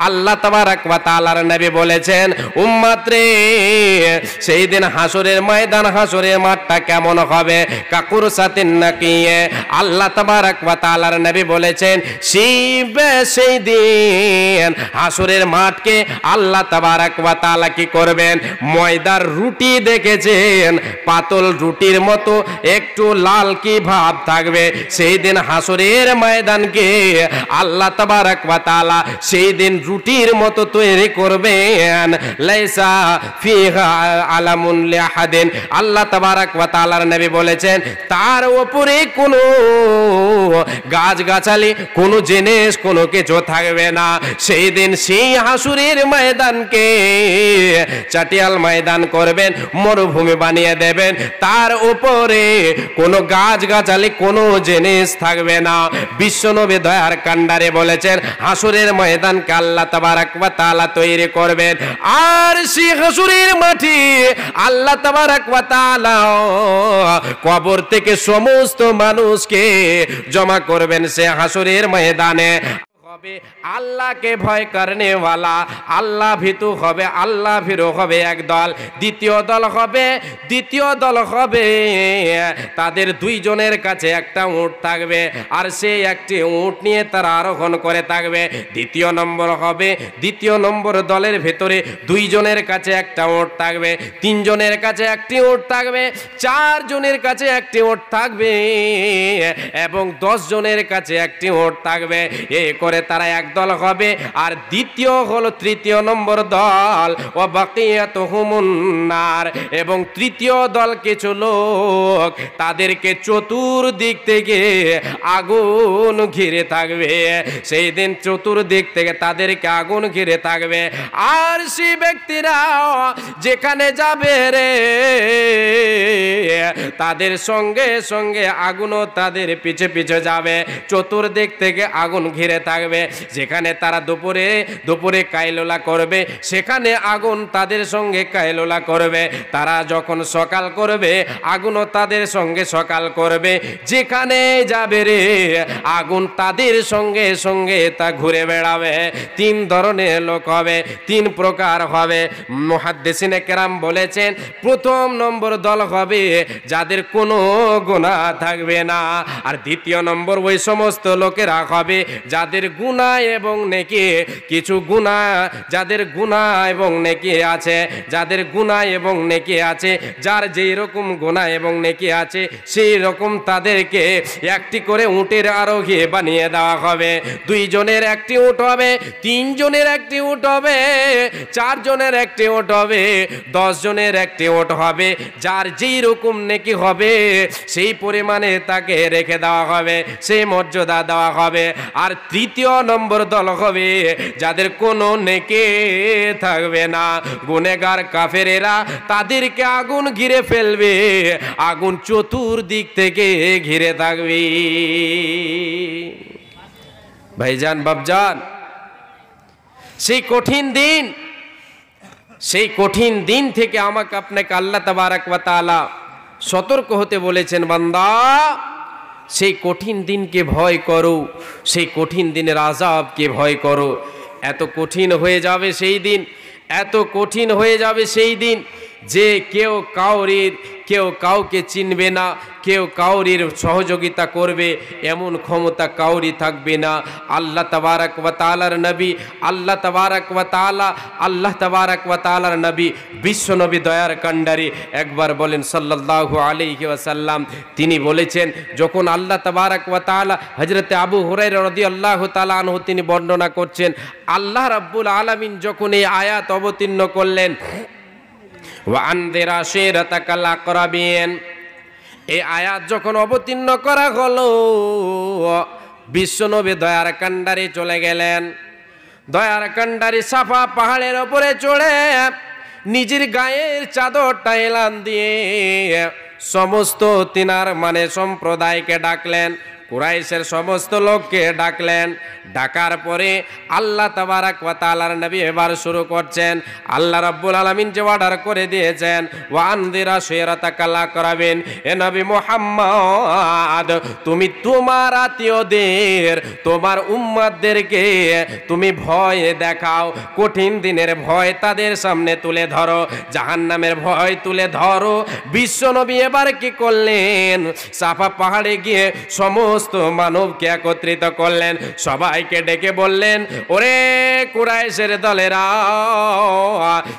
আল্লাহ তাবারাক ওয়া তাআলার নবী বলেছেন, উম্মত রে সেই দিন হাসরের ময়দান, হাসরের মাঠটা কেমন হবে? কাকুরসাতিন নাকিয়ে। আল্লাহ তাবারাক ওয়া তাআলার নবী বলেছেন, সেই দিন হাসরের মাঠকে আল্লাহ তাবারাক ওয়া তাআলা কি করবেন? ময়দার রুটি দেখেছেন, পাতল রুটির মতো একটু লাল কি ভাব থাকবে। সেই দিন হাসরের ময়দানকে আল্লাহ তাবারাক ওয়া তাআলা সেই দিন রুটির মতো তৈরি করবেন। লাইসা ফিহা আলামুন লিআহাদিন। আল্লাহ তাবারাক ওয়া তাআলার নবী বলেছেন, তার উপরে কোনো গাছগাছালি, কোনো জিনিস, কোনো কিছু থাকবে না। সেই দিন সেই হাসরের ময়দানকে চাটিয়াল ময়দান করবেন, মরুভূমি বানিয়ে দেবেন। তার উপরে কোনো গাছগাছালি, কোনো জিনিস থাকবে না। বিশ্বনবী দয়ার কান্ডারে বলেছেন, হাসরের ময়দানকে আল্লাহ তাবারাক ওয়া তাআলা তৈরি করবেন। আর সেই হাসরের মাঠে আল্লাহ তাবারাক ওয়া তাআলা কবর থেকে সমস্ত মানুষকে জমা করবেন সে হাসরের ময়দানে। হবে আল্লাহকে ভয় করনে ওয়ালা, আল্লাহ ভীতু হবে, আল্লাহ ভীরু হবে এক দল। দ্বিতীয় দল হবে তাদের দুইজনের কাছে একটা উট থাকবে, আর সেই একটি উট নিয়ে তারা আরোহণ করে থাকবে। দ্বিতীয় নম্বর দলের ভেতরে দুইজনের কাছে একটা উট থাকবে, তিনজনের কাছে একটি উট থাকবে, 4 জনের কাছে একটি উট থাকবে এবং 10 জনের কাছে একটি উট থাকবে। এই করে তারা এক দল হবে। আর তৃতীয় নম্বর দল ও বাকিয়াতুহুমুন নার, এবং তৃতীয় দল কিছু লোক, তাদেরকে চতুর্দিক থেকে আগুন ঘিরে থাকবে। সেই দিন চতুর্দিক থেকে তাদেরকে আগুন ঘিরে থাকবে। আর সেই ব্যক্তিরা যেখানে যাবে রে, তাদের সঙ্গে সঙ্গে আগুনও তাদের পিছে পিছে যাবে। চতুর্দিক থেকে আগুন ঘিরে থাকবে। যেখানে তারা দুপুরে কাইলোলা করবে, সেখানে আগুন তাদের সঙ্গে কাইলোলা করবে। তারা যখন সকাল করবে, আগুনও তাদের সঙ্গে সকাল করবে। যেখানে যাবে রে, আগুন তাদের সঙ্গে সঙ্গে তা ঘুরে বেড়াবে। 3 ধরনের লোক হবে, 3 প্রকার হবে। মুহাদ্দিসিনে কেরাম বলেছেন, প্রথম নম্বর দল হবে যাদের কোনো গুনাহ থাকবে না। আর দ্বিতীয় নম্বর ওই সমস্ত লোকেরা হবে যাদের গুনাহ এবং নেকি, কিছু গুনাহ, যাদের গুনাহ এবং নেকি আছে, যার যেই রকম গুনাহ এবং নেকি আছে সেই রকম তাদেরকে একটি করে উটের আরোহী বানিয়ে দেওয়া হবে। 2 জনের একটি উট হবে, 3 জনের একটি উট হবে, 4 জনের একটি উট হবে, 10 জনের একটি উট হবে। যার যেই রকম নেকি হবে সেই পরিমাণে তাকে রেখে দেওয়া হবে, সেই মর্যাদা দেওয়া হবে। আর তৃতীয় নম্বর দল হবে যাদের কোনো নেকি থাকবে না, গুনেগার কাফেরেরা, তাদেরকে আগুন ঘিরে ফেলবে, আগুন চতুর্দিক থেকে ঘিরে থাকবে। ভাইজান বাপজান, সেই কঠিন দিন থেকে আমাকে আপনাকে আল্লাহ তাবারাক ওয়া তাআলা সতর্ক হতে বলেছেন, বান্দা সেই কঠিন দিনকে ভয় করো, সেই কঠিন দিনের আযাবকে ভয় করো। এত কঠিন হয়ে যাবে সেই দিন, এত কঠিন হয়ে যাবে সেই দিন যে কেউ কাউকে চিনবে না, কেউ কাউরির সহযোগিতা করবে এমন ক্ষমতা কাউরি থাকবে না। আল্লাহ তাবারাক ওয়া তাআলার নবী, আল্লাহ তাবারাক ওয়া তাআলার নবী, বিশ্ব নবী দয়ার কান্ডারি একবার বলেন সাল্লাল্লাহু আলাইহি ওয়াসাল্লাম, তিনি বলেছেন, যখন আল্লাহ তাবারাক ওয়া তাআলা হযরতে আবু হুরায়রা রাদিয়াল্লাহু তাআলা আনহু তিনি বর্ণনা করছেন, আল্লাহ রাব্বুল আলামিন যখন এই আয়াত অবতীর্ণ করলেন, ওয়া আনযির আশীরাতাকাল আকরাবিন, এই আয়াত যখন অবতীর্ণ করা হলো, বিশ্বনবী দয়ার কান্ডারি চলে গেলেন। দয়ার কান্ডারি সাফা পাহাড়ের ওপরে চড়ে নিজের গায়ের চাদরটা এলান দিয়ে সমস্ত তিনার সম্প্রদায়কে ডাকলেন। কুরাইশের সমস্ত লোককে ডাকলেন। ডাকার পরে আল্লাহ তাবারাক ওয়া তাআলার নবী এবার শুরু করছেন। আল্লাহ রাব্বুল আলামিন যে অর্ডার করে দিয়েছেন, ওয়া আনদিরা শিরাতাকাল আকরাবিন, এ নবী মুহাম্মদ তুমি তোমার আত্মীয়দের, তোমার উম্মতদেরকে তুমি ভয় দেখাও, কঠিন দিনের ভয় তাদের সামনে তুলে ধরো, জাহান্নামের ভয় তুলে ধরো। বিশ্বনবী এবার কি করলেন? সাফা পাহাড়ে গিয়ে সমস্ত মানবকে একত্রিত করলেন, সবাইকে ডেকে বললেন, ওরে কুরাইশের দলেরা,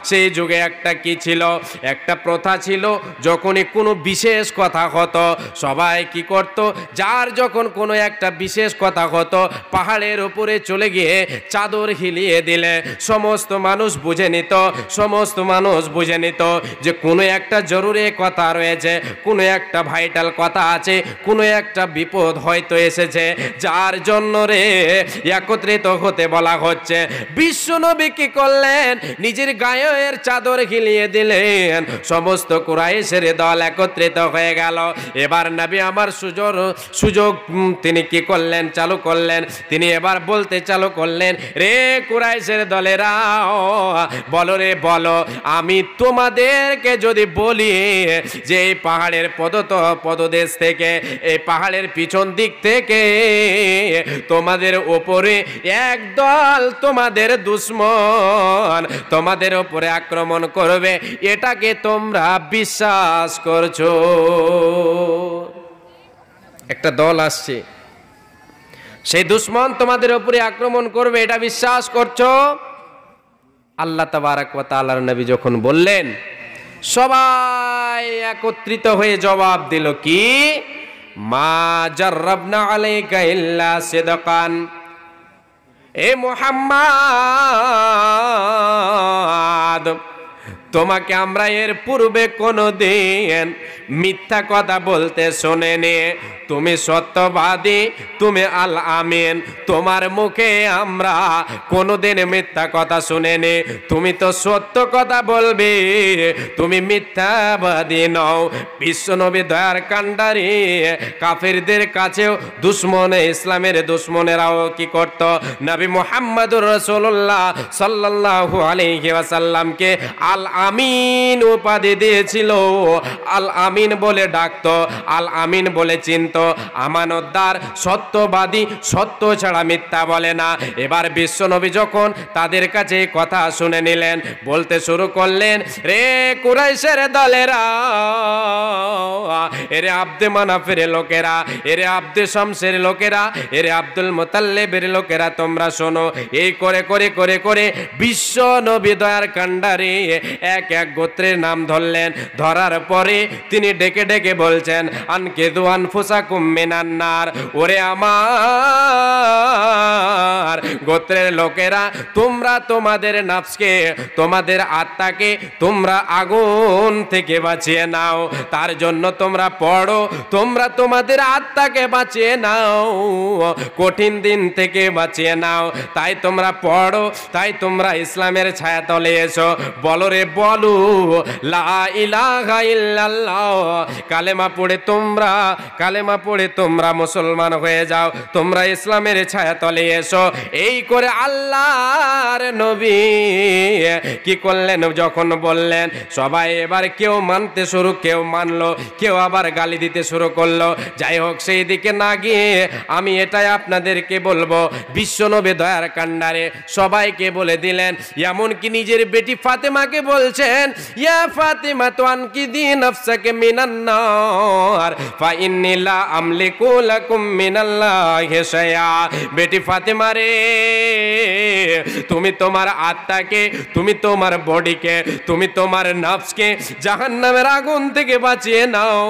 সেই যুগে একটা কি ছিল, একটা প্রথা ছিল, যখনই কোনো বিশেষ কথা হতো সবাই কি করত, যার যখন কোনো একটা বিশেষ কথা হতো পাহাড়ের উপরে চলে গিয়ে চাদর হিলিয়ে দিলে সমস্ত মানুষ বুঝে নিত, সমস্ত মানুষ বুঝে নিত যে কোনো একটা জরুরি কথা রয়েছে, কোনো একটা ভাইটাল কথা আছে, কোনো একটা বিপদ হয়তো এসেছে, যার জন্য রে একত্রিত হতে বলা হচ্ছে। বিশ্বনবী কি করলেন? নিজের গায়ের চাদর হিলিয়ে দিলেন, সমস্ত কুরাইশের দল একত্রিত হয়ে গেল। এবার নবী আমার সুযোগ তিনি কি করলেন? চালু করলেন। তিনি এবার বলতে চালু করলেন, রে কুরাইশের দলেরা, বলো রে বলো, আমি তোমাদেরকে যদি বলি যে এই পাহাড়ের পদদেশ থেকে, এই পাহাড়ের পিছন দিক থেকে তোমাদের উপরে একদল তোমাদের দুশমন তোমাদের উপরে আক্রমণ করবে, এটাকে তোমরা বিশ্বাস করছো? একটা দল আসছে, সেই দুশমন তোমাদের উপরে আক্রমণ করবে, এটা বিশ্বাস করছো? আল্লাহ তাবারাক ওয়া তাআলার নবী যখন বললেন, সবাই একত্রিত হয়ে জবাব দিল কি? মা জাররাবনা আলাইকা ইল্লা সিদকান, এ মুহাম্মদ তোমাকে আমরা এর পূর্বে কোনোদিন মিথ্যা কথা বলতে শোনেনি, তুমি সত্যবাদী, তুমি আল আমিন, তোমার মুখে আমরা কোনোদিন মিথ্যা কথা শুনেনি, তুমি তো সত্য কথা বলবে, তুমি মিথ্যাবাদী নও। বিশ্বনবী দয়ার কান্ডারি কাফিরদের কাছেও দুশমনে ইসলামের দুশমনেরাও কি করত? নবী মুহাম্মদুর রাসূলুল্লাহ সাল্লাল্লাহু আলাইহি ওয়াসাল্লামকে আল আমিন উপাধি দিয়েছিল, আল আমিন বলে ডাকতো, আল আমিন বলে চিনত, আমানতদার, সত্যবাদী, সত্য ছাড়া মিথ্যা বলে না। এবার বিশ্বনবী যখন তাদের কাছে কথা শুনে নিলেন, বলতে শুরু করলেন, রে কুরাইশের দলেরা, এরে আব্দে মানাফের লোকেরা, এরে আব্দে শামসের লোকেরা, এরে আব্দুল মুতাল্লিবের লোকেরা, তোমরা শোনো। এই করে করে করে করে বিশ্বনবী দয়ার কান্ডারি এক এক গোত্রের নাম ধরলেন। ধরার পরে তিনি ডেকে ডেকে বলছেন, আনকিদু আনফুসাকুম মিনান নার, ওরে আমার গোত্রের লোকেরা, তোমরা তোমাদের নাফসকে, তোমাদের আত্মাকে তোমরা আগুন থেকে বাঁচিয়ে নাও, তার জন্য তোমরা পড়ো, তোমরা তোমাদের আত্মাকে বাঁচিয়ে নাও, কঠিন দিন থেকে বাঁচিয়ে নাও, তাই তোমরা পড়ো, তাই তোমরা ইসলামের ছায়াতলে এসো। বলো রে বলো, লা ইলাহা ইল্লাল্লাহ, কালেমা পড়ে তোমরা মুসলমান হয়ে যাও, তোমরা ইসলামের ছায়াতলে এসো। এই করে আল্লাহর নবী কি করলেন? যখন বললেন, সবাই এবার কেউ মানতে শুরু, কেউ মানলো, কেউ আবার গালি দিতে শুরু করলো। যাই হোক, সেই দিকে না গিয়ে আমি এটাই আপনাদেরকে বলবো, বিশ্বনবী দয়ার কান্ডারে সবাইকে বলে দিলেন, এমনকি নিজের বেটি ফাতেমাকে বলছেন, ইয়া ফাতিমা তু আনকিদি নাফসাকে মিনান নার ফা ইন্নী লা আমলিকু লাকুম মিনাল্লাহি শাইআ। বেটি ফাতেমা রে, তুমি তোমার আত্মাকে, তুমি তোমার বডিকে, তুমি তোমার নফসকে জাহান্নামের আগুন থেকে বাঁচিয়ে নাও,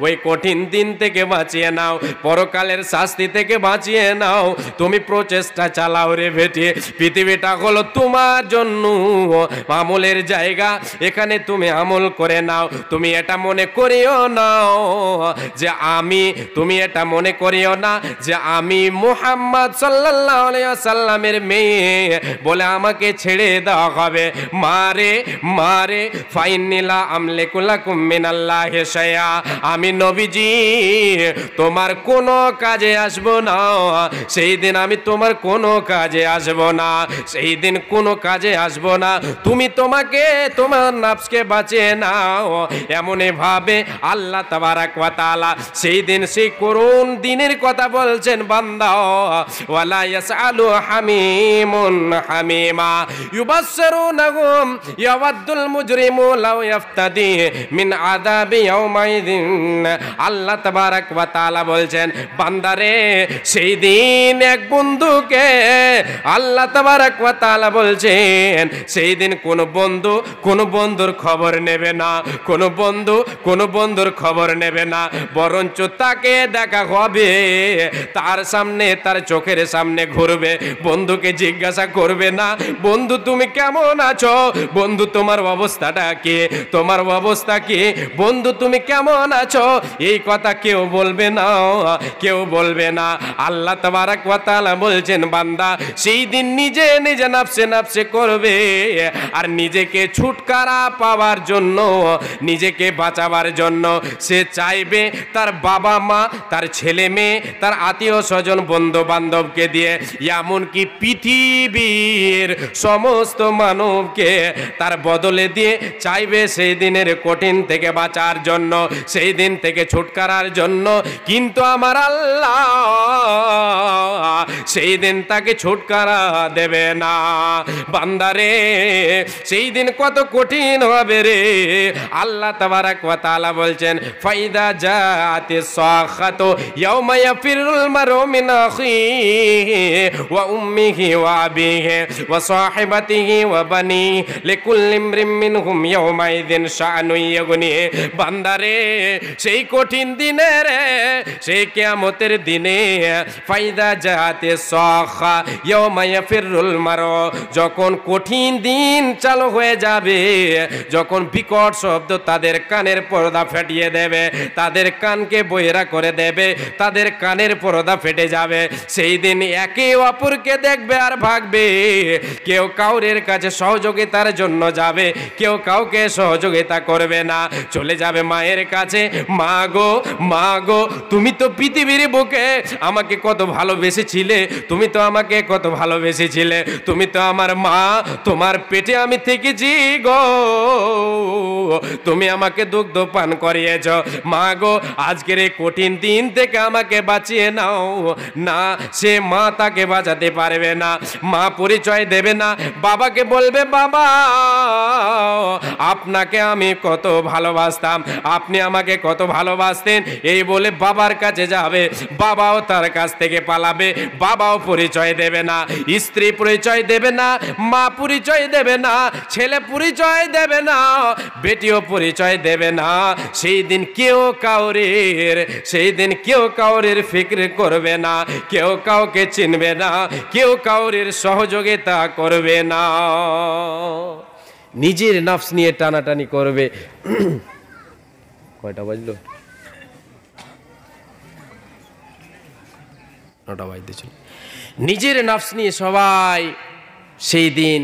ওই কঠিন দিন থেকে বাঁচিয়ে নাও, পরকালের শাস্তি থেকে বাঁচিয়ে নাও। তুমি প্রচেষ্টা চালাও রে বেটি, পৃথিবীটা হলো তোমার জন্য আমলের জায়গা, এখানে তুমি আমল করে নাও। তুমি এটা মনে করিও নাও যে তুমি এটা মনে করিও না যে আমি মুহাম্মদ সাল্লাল্লাহু আলাইহি ওয়াসাল্লামের মেয়ে, বলে আমাকে ছেড়ে দেওয়া হবে। মারে মারে ফাইন্নিলা আমলিকুলাকুম মিনাল্লাহি শাইআ, আমি নবীজি তোমার কোনো কাজে আসব না, সেই দিন আমি তোমার কোনো কাজে আসব না, সেই দিন কোনো কাজে আসব না। তুমি তোমাকে তোমার নফসকে বাঁচিয়ে নাও। এমনই ভাবে আল্লাহ তাবারাক ওয়া তাআলা সেই দিন সেই করুণ দিনের কথা বলছেন, বান্দা ওয়ালা ইয়াসআলু হামিমুন হামিমা ইউবাসসিরুনহুম ইয়াওয়াদ্দুল মুজরিমু লাউ ইফতাদি মিন আযাবি ইয়াউমাইযিন। আল্লাহ তাবারাক ওয়া তাআলা বলছেন, বান্দারে সেই দিন এক বন্ধুকে আল্লাহ তাবারাক ওয়া তাআলা বলছেন সেই দিন কোন বন্ধুর খবর নেবে না, কোন বন্ধুর খবর নেবে না, বরঞ্চ তাকে দেখা হবে, তার সামনে তার চোখের সামনে ঘুরবে, বন্ধুকে জিজ্ঞাসা করবে না বন্ধু তুমি কেমন আছো, বন্ধু তোমার অবস্থাটা কি, তোমার অবস্থা কি, বন্ধু তুমি কেমন আছো, এই কথা কেউ বলবে না, কেউ বলবে না। আল্লাহ তাবারাক ওয়া তাআলা বলছেন, বান্দা সেই দিন নিজে নিজে নফসে করবে, আর নিজেকে ছুটকারা পাওয়ার জন্য, নিজেকে বাঁচাবার জন্য সে চাইবে তার বাবা মা, তার ছেলে মেয়ে, তার আত্মীয় স্বজন, বন্ধু বান্ধবকে দিয়ে, এমনকি পৃথিবীর সমস্ত মানবকে তার বদলে দিয়ে চাইবে সেই দিনের কঠিন থেকে বাঁচার জন্য, সেই দিন থেকে ছুটকারার জন্য। কিন্তু আমার আল্লাহ সেই দিন তাকে ছুটকারা দেবে না। বান্দারে সেই দিন কত কঠিন হবে রে। আল্লাহ তাবারাক ওয়া তাআলা বলছেন, ফাইদা জাআতিস সাখাতু ইয়াওমা ইয়াফিরুল মারউ মিন আখিহি ওয়া উম্মিহি ওয়া আবিহি ওয়া সাহিবাতিহি ওয়া বানি লিকুল্লি ইমরিম মিনহুম ইয়াওমাইযিন শাআনু ইয়াগনি। বান্দারে সেই কঠিন দিনে রে, সেই কিয়ামতের দিনে, ফাইদা জাআতিস সাখা ইয়াওমা ইয়াফিরুল মারউ, যখন কঠিন দিন চালু হয়ে যাবে, যখন বিকট শব্দ তাদের কানের পর্দা ফাটিয়ে দেবে, তাদের কানকে বহিরা করে দেবে, তাদের কানের পর্দা ফেটে যাবে, সেই দিন একে অপরকে দেখবে আর ভাগবে। কেউ কাউরের কাছে সহযোগিতার জন্য যাবে, কেউ কাউকে সহযোগিতা করবে না, চলে যাবে মায়ের কাছে, মা গো তুমি তো পৃথিবীর বুকে আমাকে কত ভালোবেসেছিলে, তুমি তো আমাকে কত ভালোবেসেছিলে, তুমি তো আমার মা, তোমার পেটে আমি থেকেছি গো, তুমি আমাকে দুগ্ধ পান করিয়েছ, মা গো আজকের এই কঠিন দিন থেকে আমাকে বাঁচিয়ে নাও। না, সে মা তাকে বাঁচাতে পারবে না, মা পরিচয় দেবে না, বাবাকে বলবে বাবা আপনাকে আমি কত ভালোবাসতাম, আপনি আমাকে কত ভালোবাসতেন, এই বলে বাবার কাছে যাবে, বাবাও তার কাছ থেকে পালাবে, বাবাও পরিচয় দেবে না, স্ত্রী পরিচয় দেবে না, মা পরিচয় দেবে না, ছেলে পরিচয় দেবে না, বেটিও পরিচয় দেবে না। সেই দিন কেউ কাউরের ফিক্র করবে না, কেউ কাউকে চিনবে না, কেউ কাউরের সহযোগিতা করবে না, নিজের নফস নিয়ে টানাটানি করবে। কয়টা বাজলো? 9টা বাজতেছিল। নিজের নফস নিয়ে সবাই সেই দিন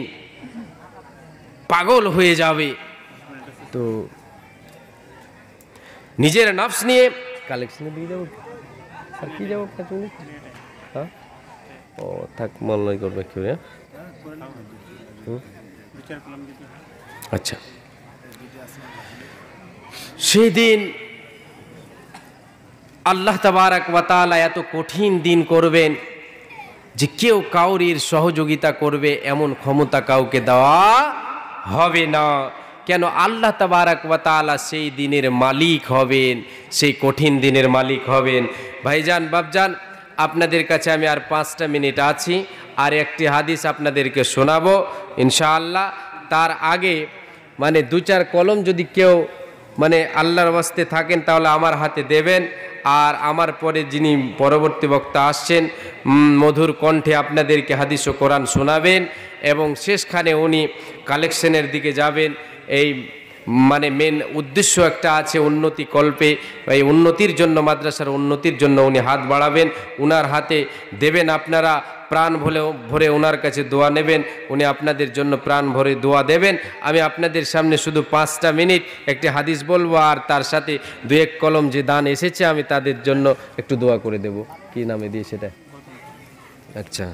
পাগল হয়ে যাবে। তো নিজের নফস নিয়ে কালেকশনে দিয়ে যাবো আর কি যাবো, হ্যাঁ ও থাক মনে করবে কেউ। আচ্ছা, সেই দিন আল্লাহ তাবারাক ওয়া তাআলা এত কঠিন দিন করবেন যে কেউ কাউরির সহযোগিতা করবে এমন ক্ষমতা কাউকে দেওয়া হবে না। কেন? আল্লাহ তাবারাক ওয়া তাআলা সেই দিনের মালিক হবেন, সেই কঠিন দিনের মালিক হবেন। ভাইজান বাপজান, আপনাদের কাছে আমি আর 5টা মিনিট আছি, আর একটি হাদিস আপনাদেরকে শোনাবো ইনশাআল্লাহ। তার আগে 2-4 কলম যদি কেউ আল্লাহর ওয়াস্তে থাকেন তাহলে আমার হাতে দেবেন, আর আমার পরে যিনি পরবর্তী বক্তা আসছেন মধুর কণ্ঠে আপনাদেরকে হাদিস ও কোরআন শোনাবেন, এবং শেষখানে উনি কালেকশনের দিকে যাবেন। এই মেন উদ্দেশ্য একটা আছে উন্নতি কল্পে, এই উন্নতির জন্য, মাদ্রাসার উন্নতির জন্য উনি হাত বাড়াবেন, উনার হাতে দেবেন আপনারা প্রাণ ভরে ওনার কাছে দোয়া নেবেন, উনি আপনাদের জন্য প্রাণ ভরে দোয়া দেবেন। আমি আপনাদের সামনে শুধু 5টা মিনিট একটি হাদিস বলবো, আর তার সাথে 2-1 কলম যে দান এসেছে আমি তাদের জন্য একটু দোয়া করে দেব। কি নামে দিয়ে সেটা? আচ্ছা,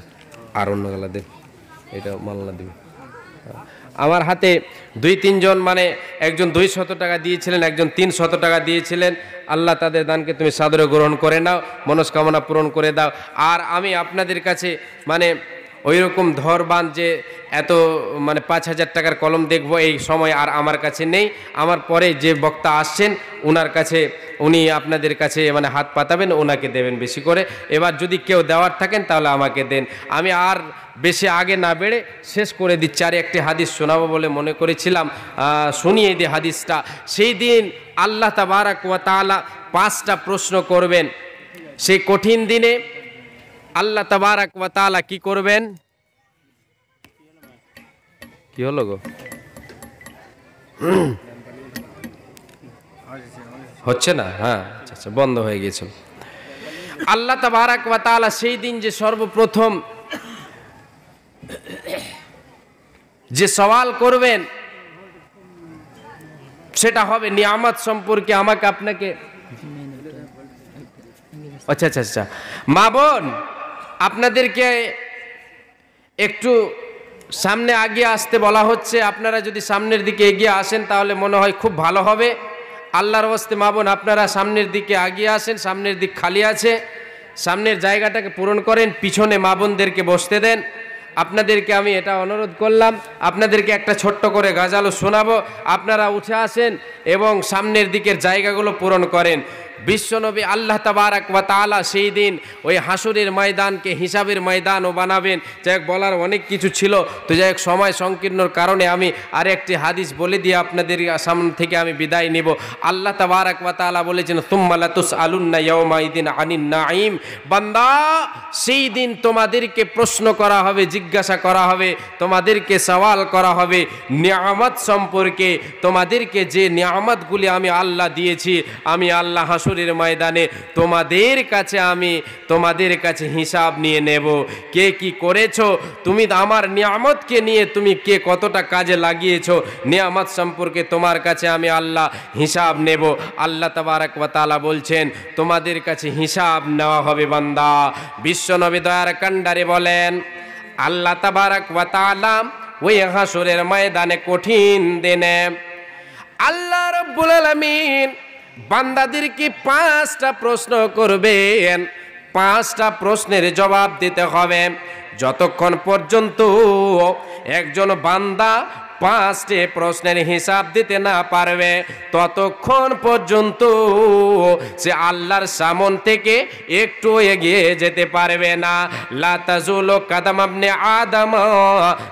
আর অন্য গলা দেব, এটা মাল্লা দেবে। আমার হাতে 2-3 জন, মানে একজন 200 টাকা দিয়েছিলেন, একজন 300 টাকা দিয়েছিলেন। আল্লাহ তাদের দানকে তুমি সাদরে গ্রহণ করে নাও, মনস্কামনা পূরণ করে দাও। আর আমি আপনাদের কাছে মানে ওই রকম ধরবান যে এত মানে 5000 টাকার কলম দেখবো এই সময় আর আমার কাছে নেই। আমার পরে যে বক্তা আসছেন ওনার কাছে, উনি আপনাদের কাছে মানে হাত পাতাবেন, ওনাকে দেবেন বেশি করে। এবার যদি কেউ দেওয়ার থাকেন তাহলে আমাকে দেন। আমি আর বেশি আগে না বেড়ে শেষ করে দিচ্ছি। আর একটি হাদিস শোনাবো বলে মনে করেছিলাম, শুনিয়ে দিই হাদিসটা। সেই দিন আল্লাহ তাবারাক ওয়া তাআলা 5টা প্রশ্ন করবেন। সেই কঠিন দিনে আল্লাহ তাবারাক ওয়া তাআলা কি করবেন? কি হলো গো? হচ্ছে না? হ্যাঁ, আচ্ছা, বন্ধ হয়ে গেছিল। আল্লাহ তাবারাক ওয়া তাআলা সেই দিন যে সর্বপ্রথম যে সওয়াল করবেন সেটা হবে নিয়ামত সম্পর্কে। আমাকে আপনাকে আচ্ছা মা বোন, আপনাদেরকে একটু সামনে এগিয়ে আসতে বলা হচ্ছে। আপনারা যদি সামনের দিকে এগিয়ে আসেন তাহলে মনে হয় খুব ভালো হবে। আল্লাহর ওয়াস্তে মা বোন, আপনারা সামনের দিকে এগিয়ে আসেন। সামনের দিক খালি আছে, সামনের জায়গাটাকে পূরণ করেন, পিছনে মা বোনদেরকে বসতে দেন। আপনাদেরকে আমি এটা অনুরোধ করলাম, আপনাদেরকে একটা ছোট্ট করে গাজালও শোনাবো, আপনারা উঠে আসেন এবং সামনের দিকের জায়গাগুলো পূরণ করেন। বিশ্বনবী আল্লাহ তাবারাক ওয়া তাআলা সেই দিন ওই হাসরের ময়দানকে হিসাবের ময়দানও বানাবেন। যাই হোক, বলার অনেক কিছু ছিল, তো যাই হোক সময় সংকীর্ণর কারণে আমি আর একটি হাদিস বলে দিয়ে আপনাদের সামনে থেকে আমি বিদায় নিব। আল্লাহ তাবারাক ওয়া তাআলা বলেছেন, সুম্মা লাতুসআলুন্না ইয়াওমাইদিন আনিন নাঈম। বান্দা, সেই দিন তোমাদেরকে প্রশ্ন করা হবে, জিজ্ঞাসা করা হবে, তোমাদেরকে সওয়াল করা হবে নিয়ামত সম্পর্কে। তোমাদেরকে যে নিয়ামতগুলি আমি আল্লাহ দিয়েছি, আমি আল্লাহ হাসরের ময়দানে তোমাদের কাছে হিসাব নিয়ে নেব। কে কি করেছো, তুমি আমার নিয়ামতকে নিয়ে তুমি কে কতটা কাজে লাগিয়েছো, নিয়ামত সম্পর্কে তোমার কাছে আমি আল্লাহ হিসাব নেব। আল্লাহ তাবারাক ওয়া তাআলা বলছেন তোমাদের কাছে হিসাব নেওয়া হবে বান্দা। বিশ্বনবী দয়ার কান্ডারে বলেন, আল্লাহ তাবারাক ওয়া তাআলা ওই হাসরের ময়দানে কঠিন দিনে আল্লাহ রাব্বুল আলামিন বান্দাদেরকে 5টা প্রশ্ন করবেন। 5টা প্রশ্নের জবাব দিতে হবে। যতক্ষণ পর্যন্ত একজন বান্দা 5টি প্রশ্নের হিসাব দিতে না পারবে, ততক্ষণ পর্যন্ত সে আল্লাহর সামন থেকে একটু এগিয়ে যেতে পারবে না। লা তাজুলু কাদাম ইবনে আদম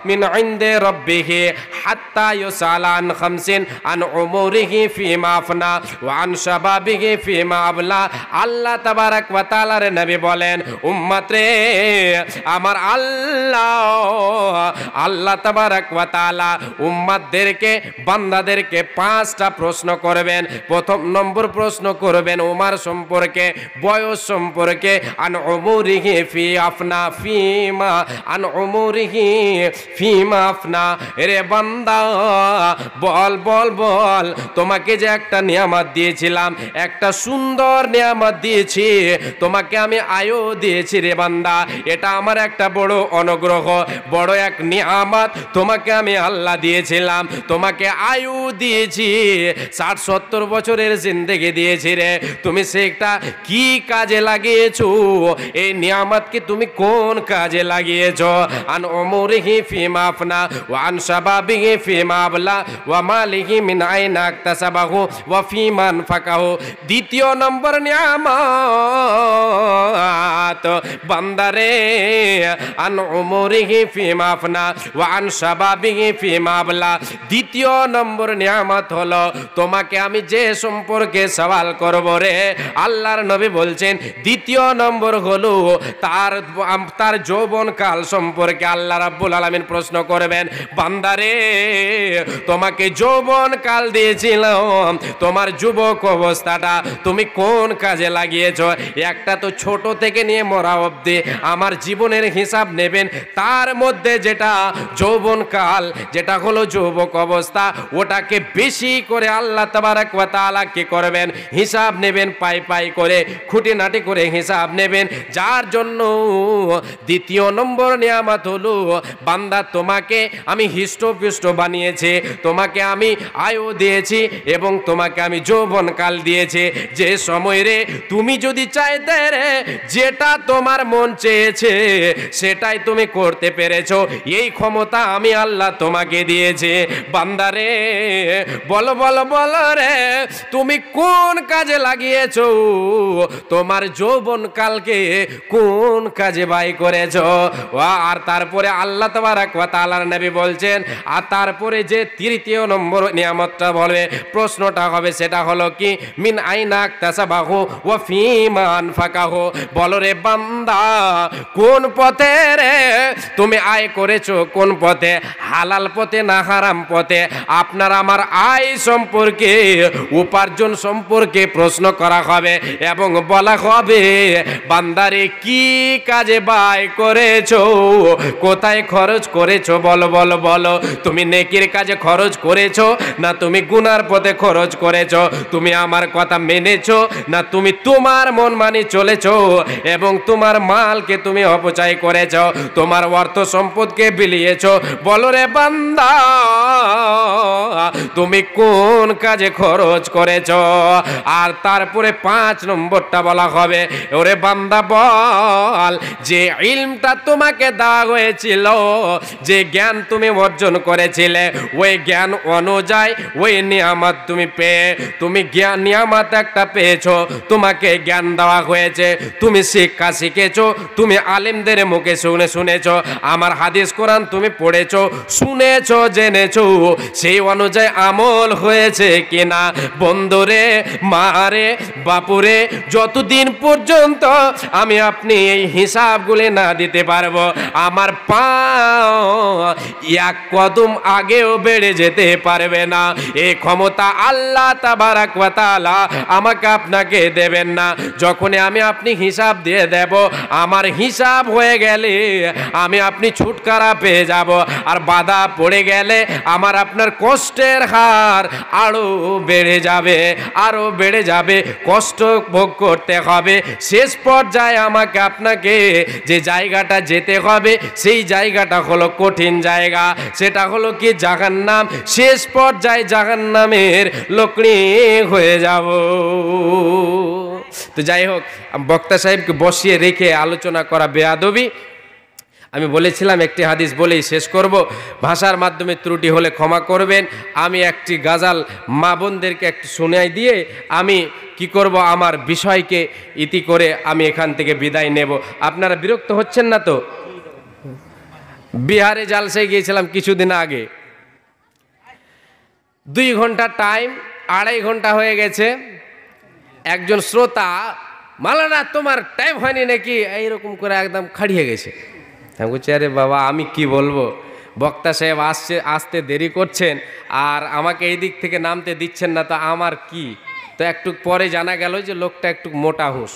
মিন ইনদি রাব্বিহি হাত্তা ইউসালা আন খামসিন আন উমুরিহি ফিমা আফনা ওয়া আন শাবাবিহি ফিমা আবলা। আল্লাহ তাবারাক ওয়া তাআলার নবী বলেন, উম্মত রে আমার আল্লাহ তাবারাক ওয়া তাআলা উম্মতদেরকে, বান্দাদেরকে 5টা প্রশ্ন করবেন। প্রথম নম্বর প্রশ্ন করবেন উমার সম্পর্কে, বয়স সম্পর্কে। আন উমুরিহি ফি আফনা ফিমা আন উমুরিহি ফিমা আফনা। রে বান্দা, বল বল বল, তোমাকে যে একটা নিয়ামত দিয়েছিলাম, একটা সুন্দর নিয়ামত দিয়েছি, তোমাকে আমি আয়ু দিয়েছি রে বান্দা। এটা আমার একটা বড় অনুগ্রহ, বড় এক নিয়ামত তোমাকে আমি আল্লাহ দিয়েছিলাম। তোমাকে আয়ু দিয়েছি, 60-70 বছরের জিন্দেগি দিয়েছি রে। তুমি সেটা কি কাজে লাগিয়েছো? এই নিয়ামতকে তুমি কোন কাজে লাগিয়েছো? আন উমুরিহি ফিমা আফনা ওয়া আন শাবাবিহি ফিমা আবলা ওয়া মালিহি মিন আইনা ইকতাসাবাহু ওয়া ফিমা আনফাকাহু। দ্বিতীয় নম্বর নিয়ামত বান্দারে, আন উমুরিহি ফিমা আফনা ওয়া আন শাবাবিহি ফিমা মাবলা। দ্বিতীয় নম্বর নিয়ামত হলো তোমাকে আমি যে সম্পর্কে সওয়াল করব রে, আল্লাহর নবী বলছেন দ্বিতীয় নম্বর হলো তার যৌবন কাল সম্পর্কে আল্লাহ রাব্বুল আলামিন প্রশ্ন করবেন, বান্দারে তোমাকে যৌবন কাল দিয়েছিলাম, তোমার যুবক অবস্থাটা তুমি কোন কাজে লাগিয়েছো? একটা তো ছোট থেকে নিয়ে মরা অবধি আমার জীবনের হিসাব নেবেন, তার মধ্যে যেটা যৌবন কাল, যেটা হলো যুবক অবস্থা, ওটাকে বেশি করে আল্লাহ তাবারক ওয়া তাআলা কি করবেন? হিসাব নেবেন, পাই পাই করে খুঁটিনাটি করে হিসাব নেবেন। যার জন্য দ্বিতীয় নম্বর নিয়ামত হলো বান্দা তোমাকে আমি হৃষ্টপুষ্ট বানিয়েছি, তোমাকে আমি আয়ু দিয়েছি এবং তোমাকে আমি যৌবন কাল দিয়েছি, যে সময় রে তুমি যদি চাইতে রে যেটা তোমার মন চেয়েছে সেটাই তুমি করতে পেরেছো, এই ক্ষমতা আমি আল্লাহ তোমাকে দিয়েছি। বান্দারে বলো বলো বলো রে, তুমি কোন কাজে লাগিয়েছো? তোমার যৌবন কালকে কোন কাজে ব্যয় করেছো? আর তারপরে আল্লাহ তাবারক ওয়া তাআলার নবী বলছেন, আর তারপরে যে তৃতীয় নম্বর নিয়ামতটা বলবে, প্রশ্নটা হবে সেটা হলো কি, মিন আইনা ইকতাসাবাহু ওয়া ফীমা আনফাকাহু। বলো রে বান্দা, কোন পথে রে তুমি আয় করেছো, কোন পথে, হালাল পথে না হারাম পথে? আপনার আমার আয় সম্পর্কে, উপার্জন সম্পর্কে প্রশ্ন করা হবে এবং বলা হবে, বান্দারে কি কাজে ব্যয় করেছো, কোথায় খরচ করেছো? বলো বলো বলো, তুমি নেকির কাজে খরচ করেছো না তুমি গুনার পথে খরচ করেছো? তুমি আমার কথা মেনেছো না তুমি তোমার মন মানি চলেছো এবং তোমার মালকে তুমি অপচয় করেছো, তোমার অর্থ সম্পদকে বিলিয়েছো? বলো রে বান্দা, তুমি কোন কাজে খরচ করেছো? আর তারপরে 5 নম্বরটা বলা হবে, ওরে বান্দা বল, যে ইলমটা তোমাকে দেওয়া হয়েছিল, যে জ্ঞান তুমি অর্জন করেছিলে, ওই জ্ঞান অনুযায়ী ওই নিয়ামত তুমি পেয়ে, তুমি জ্ঞান নিয়ামত একটা পেয়েছো, তোমাকে জ্ঞান দেওয়া হয়েছে, তুমি শিক্ষা শিখেছো, তুমি আলেমদের মুখে শুনেছো, আমার হাদিস কোরআন তুমি পড়েছো, শুনেছো, জেনেছো, সেই অনুযায়ী আমল হয়েছে কিনা? বন্ধুরে, মারে, বাপুরে, যতদিন পর্যন্ত আমি আপনি এই হিসাবগুলি না দিতে পারবো, আমার পা এক কদম আগেও বেড়ে যেতে পারবে না। এই ক্ষমতা আল্লাহ তাবারক ওয়া তাআলা আমাকে আপনাকে দেবেন না। যখনই আমি আপনি হিসাব দিয়ে দেব, আমার হিসাব হয়ে গেলে আমি আপনি ছুটকারা পেয়ে যাব, আর বাধা পড়ে গেলে আমার আপনার কষ্টের হার আরো বেড়ে যাবে, আরো বেড়ে যাবে, কষ্ট ভোগ করতে হবে। শেষ পর্যায়ে আমাকে আপনাকে যে জায়গাটা যেতে হবে, সেই জায়গাটা হলো কঠিন জায়গা, সেটা হলো কি জাহান্নাম। শেষ পর্যায়ে জাহান্নামের লোকড়ি হয়ে যাব। তো যাই হোক, বক্তা সাহেবকে বসিয়ে রেখে আলোচনা করা বেয়াদবি। আমি বলেছিলাম একটি হাদিস বলেই শেষ করব, ভাষার মাধ্যমে ত্রুটি হলে ক্ষমা করবেন। আমি একটি গাজাল মা বোনদেরকে একটু শোনাই দিয়ে আমি কি করব, আমার বিষয়কে ইতি করে আমি এখান থেকে বিদায় নেব। আপনারা বিরক্ত হচ্ছেন না তো? বিহারে জালসায় গিয়েছিলাম কিছুদিন আগে, 2 ঘন্টা টাইম, 2.5 ঘন্টা হয়ে গেছে। একজন শ্রোতা, মালানা তোমার টাইম হয়নি নাকি, এইরকম করে একদম খাড়িয়ে গেছে। আমি বলছি, আরে বাবা আমি কি বলবো, বক্তা সাহেব আসতে দেরি করছেন আর আমাকে এই দিক থেকে নামতে দিচ্ছেন না, তো আমার কি? তো একটু পরে জানা গেল যে লোকটা একটু মোটা হুঁশ,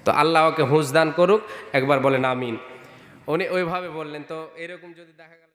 তো আল্লাহ ওকে হুঁশ দান করুক, একবার বলেন আমিন। উনি ওইভাবে বললেন। তো এরকম যদি দেখা গেল